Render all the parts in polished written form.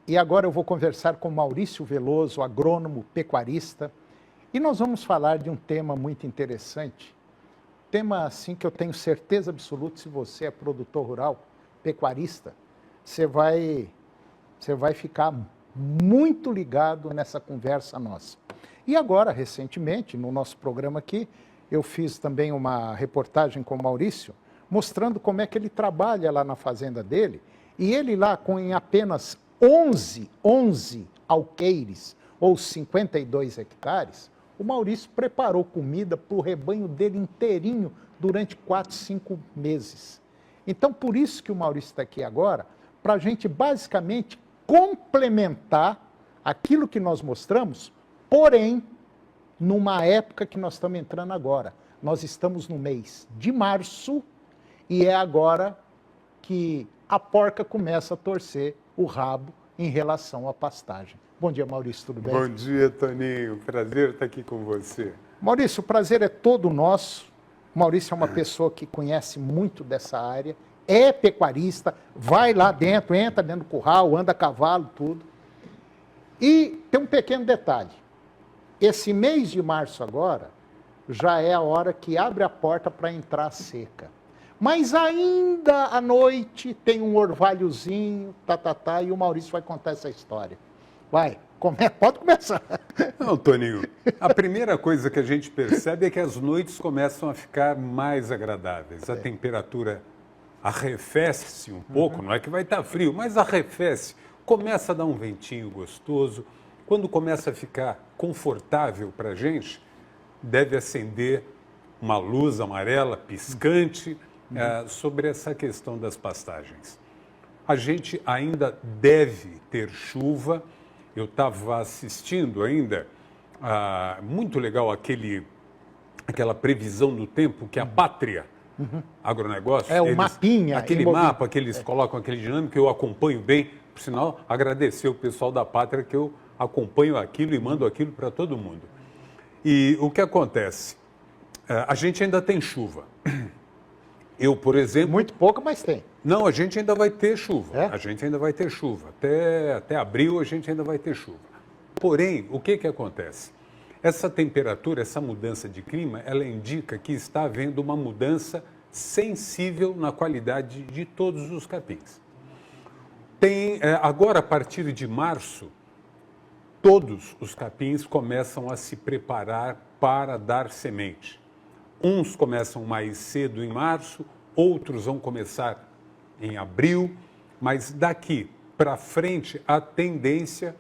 E agora eu vou conversar com Maurício Veloso, agrônomo pecuarista, e nós vamos falar de um tema muito interessante, tema assim que eu tenho certeza absoluta, se você é produtor rural, pecuarista, você vai ficar muito ligado nessa conversa nossa. E agora, recentemente, no nosso programa aqui, eu fiz também uma reportagem com o Maurício, mostrando como é que ele trabalha lá na fazenda dele, e ele lá com em apenas 11 alqueires, ou 52 hectares, o Maurício preparou comida para o rebanho dele inteirinho durante 4, 5 meses. Então, por isso que o Maurício está aqui agora, para a gente basicamente complementar aquilo que nós mostramos, porém, numa época que nós estamos entrando agora. Nós estamos no mês de março e é agora que a porca começa a torcer o rabo em relação à pastagem. Bom dia, Maurício, tudo bem? Bom dia, Toninho. Prazer estar aqui com você. Maurício, o prazer é todo nosso. O Maurício é uma pessoa que conhece muito dessa área, é pecuarista, vai lá dentro, entra dentro do curral, anda a cavalo, tudo. E tem um pequeno detalhe. Esse mês de março agora já é a hora que abre a porta para entrar a seca. Mas ainda à noite tem um orvalhozinho, e o Maurício vai contar essa história. Vai, pode começar. Não, Toninho, a primeira coisa que a gente percebe é que as noites começam a ficar mais agradáveis. A temperatura arrefece um pouco, não é que vai estar frio, mas arrefece. Começa a dar um ventinho gostoso. Quando começa a ficar confortável para a gente, deve acender uma luz amarela piscante sobre essa questão das pastagens. A gente ainda deve ter chuva. Eu estava assistindo ainda, muito legal aquela previsão do tempo que a Pátria Agronegócio... o mapinha. Aquele mapa que eles colocam, aquele dinâmico, eu acompanho bem. Por sinal, agradecer o pessoal da Pátria que eu acompanho aquilo e mando aquilo para todo mundo. E o que acontece? A gente ainda tem chuva. Eu, por exemplo... Muito pouco, mas tem. Não, a gente ainda vai ter chuva. É? A gente ainda vai ter chuva. Até abril a gente ainda vai ter chuva. Porém, o que acontece? Essa temperatura, essa mudança de clima, ela indica que está havendo uma mudança sensível na qualidade de todos os capins. Agora, a partir de março, todos os capins começam a se preparar para dar semente. Uns começam mais cedo em março, outros vão começar em abril, mas daqui para frente a tendência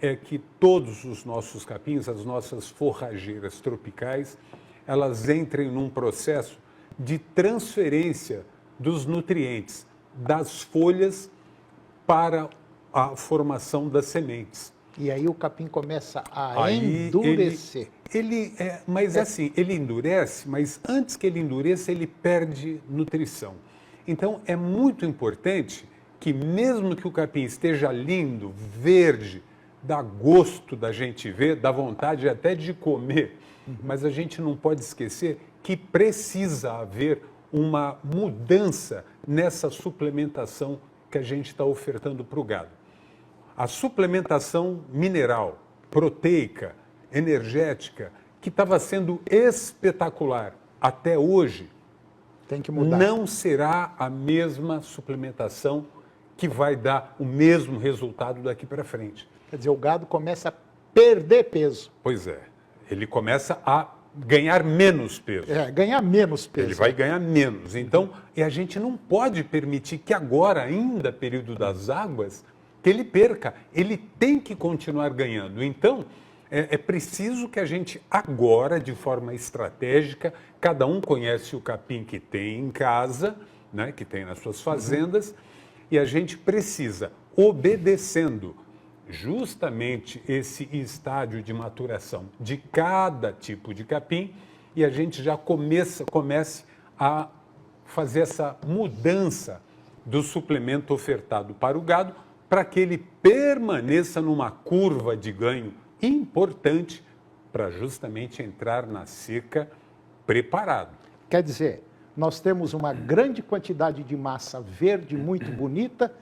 é que todos os nossos capins, as nossas forrageiras tropicais, elas entrem num processo de transferência dos nutrientes das folhas para a formação das sementes. E aí o capim começa a endurecer. Ele endurece, mas antes que ele endureça, ele perde nutrição. Então, é muito importante que, mesmo que o capim esteja lindo, verde, dá gosto da gente ver, dá vontade até de comer, mas a gente não pode esquecer que precisa haver uma mudança nessa suplementação que a gente está ofertando para o gado. A suplementação mineral, proteica, energética, que estava sendo espetacular até hoje, tem que mudar. Não será a mesma suplementação que vai dar o mesmo resultado daqui para frente. Quer dizer, o gado começa a perder peso. Pois é, ele começa a ganhar menos peso. Ganhar menos peso. Ele vai ganhar menos. Então, e a gente não pode permitir que agora, ainda período das águas, que ele perca. Ele tem que continuar ganhando. Então, é preciso que a gente agora, de forma estratégica, cada um conhece o capim que tem em casa, né, que tem nas suas fazendas, e a gente precisa, obedecendo justamente esse estágio de maturação de cada tipo de capim, e a gente já comece a fazer essa mudança do suplemento ofertado para o gado, para que ele permaneça numa curva de ganho importante para justamente entrar na seca preparado. Quer dizer, nós temos uma grande quantidade de massa verde muito bonita,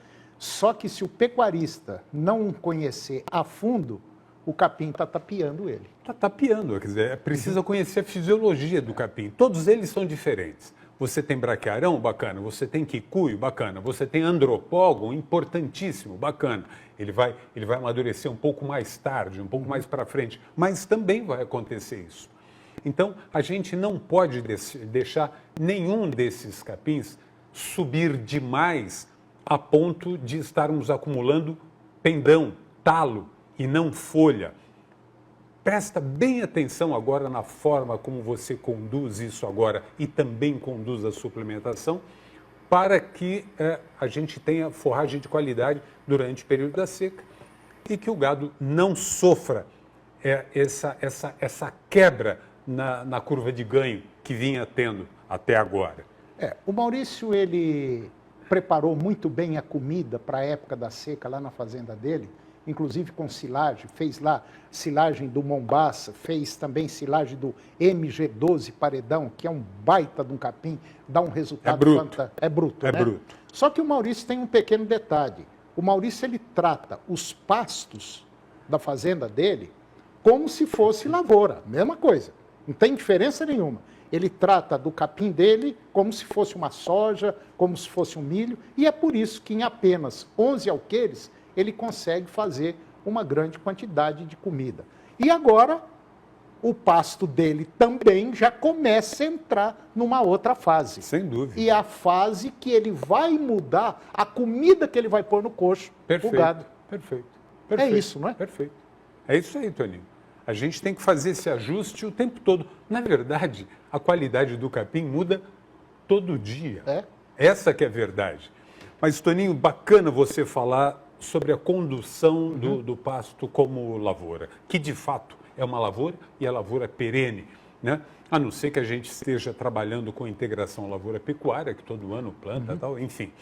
Só que se o pecuarista não conhecer a fundo, o capim está tapeando ele. Está tapeando, quer dizer, precisa conhecer a fisiologia do capim. Todos eles são diferentes. Você tem braquiarão, bacana. Você tem quicuio, bacana. Você tem andropógon, importantíssimo, bacana. Ele vai amadurecer um pouco mais tarde, um pouco mais para frente. Mas também vai acontecer isso. Então, a gente não pode deixar nenhum desses capins subir demais a ponto de estarmos acumulando pendão, talo e não folha. Presta bem atenção agora na forma como você conduz isso agora e também conduz a suplementação para que a gente tenha forragem de qualidade durante o período da seca e que o gado não sofra essa quebra na curva de ganho que vinha tendo até agora. O Maurício, ele preparou muito bem a comida para a época da seca lá na fazenda dele, inclusive com silagem, fez lá silagem do Mombaça, fez também silagem do MG12 Paredão, que é um baita de um capim, dá um resultado fantástico. É bruto, né? Bruto. Só que o Maurício tem um pequeno detalhe. O Maurício, ele trata os pastos da fazenda dele como se fosse lavoura, mesma coisa. Não tem diferença nenhuma. Ele trata do capim dele como se fosse uma soja, como se fosse um milho, e é por isso que em apenas 11 alqueires ele consegue fazer uma grande quantidade de comida. E agora, o pasto dele também já começa a entrar numa outra fase. Sem dúvida. E a fase que ele vai mudar a comida que ele vai pôr no coxo do gado. Perfeito. É isso, não é? Perfeito. É isso aí, Toninho. A gente tem que fazer esse ajuste o tempo todo. Na verdade, a qualidade do capim muda todo dia. Essa que é a verdade. Mas, Toninho, bacana você falar sobre a condução do pasto como lavoura, que de fato é uma lavoura e a lavoura é perene, né? A não ser que a gente esteja trabalhando com integração lavoura-pecuária, que todo ano planta e tal, enfim.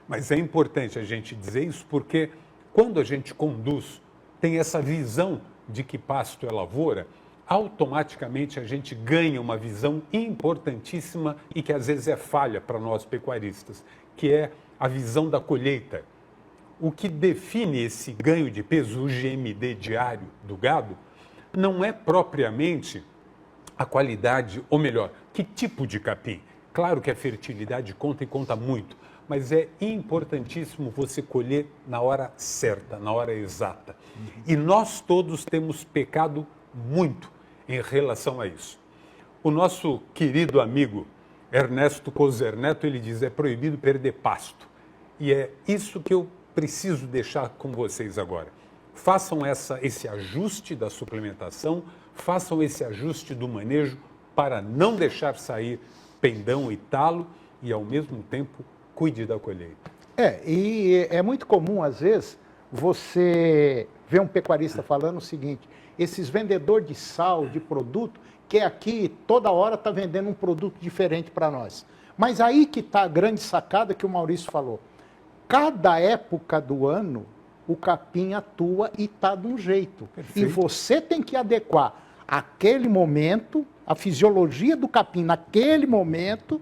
Mas é importante a gente dizer isso porque quando a gente conduz, tem essa visão de que pasto é lavoura, automaticamente a gente ganha uma visão importantíssima e que às vezes é falha para nós pecuaristas, que é a visão da colheita. O que define esse ganho de peso, o GMD diário do gado, não é propriamente a qualidade, ou melhor, que tipo de capim. Claro que a fertilidade conta e conta muito, mas é importantíssimo você colher na hora certa, na hora exata. E nós todos temos pecado muito em relação a isso. O nosso querido amigo Ernesto Coser Neto, ele diz, é proibido perder pasto. E é isso que eu preciso deixar com vocês agora. Façam esse ajuste da suplementação, façam esse ajuste do manejo para não deixar sair pendão e talo e, ao mesmo tempo, cuide da colheita. E é muito comum, às vezes, você ver um pecuarista falando o seguinte, esses vendedores de sal, de produto, que aqui toda hora está vendendo um produto diferente para nós. Mas aí que está a grande sacada que o Maurício falou. Cada época do ano, o capim atua e está de um jeito. Perfeito. E você tem que adequar aquele momento, a fisiologia do capim naquele momento,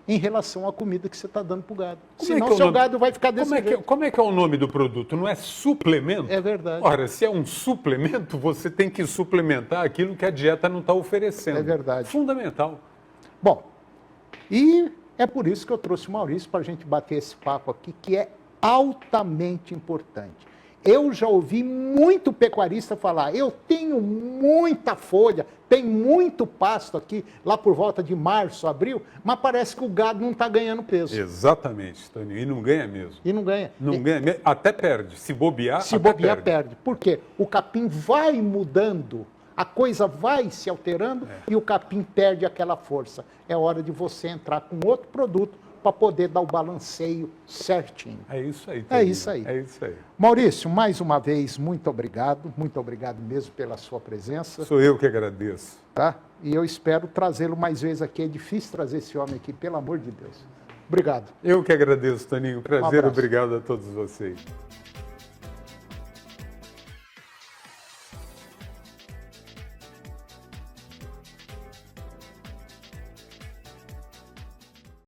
em relação à comida que você está dando para o gado. Senão o seu gado vai ficar desse jeito. Como é que é o nome do produto? Não é suplemento? É verdade. Ora, se é um suplemento, você tem que suplementar aquilo que a dieta não está oferecendo. É verdade. Fundamental. Bom, e é por isso que eu trouxe o Maurício para a gente bater esse papo aqui, que é altamente importante. Eu já ouvi muito pecuarista falar, eu tenho muita folha, tem muito pasto aqui, lá por volta de março, abril, mas parece que o gado não está ganhando peso. Exatamente, Toninho, e não ganha mesmo. E não ganha. Não ganha, até perde, se bobear, perde. Por quê? O capim vai mudando, a coisa vai se alterando e o capim perde aquela força. É hora de você entrar com outro produto para poder dar o balanceio certinho. É isso aí. Toninho. É isso aí. É isso aí. Maurício, mais uma vez, muito obrigado mesmo pela sua presença. Sou eu que agradeço. Tá? E eu espero trazê-lo mais vezes aqui. É difícil trazer esse homem aqui, pelo amor de Deus. Obrigado. Eu que agradeço, Toninho. Prazer, Um obrigado a todos vocês.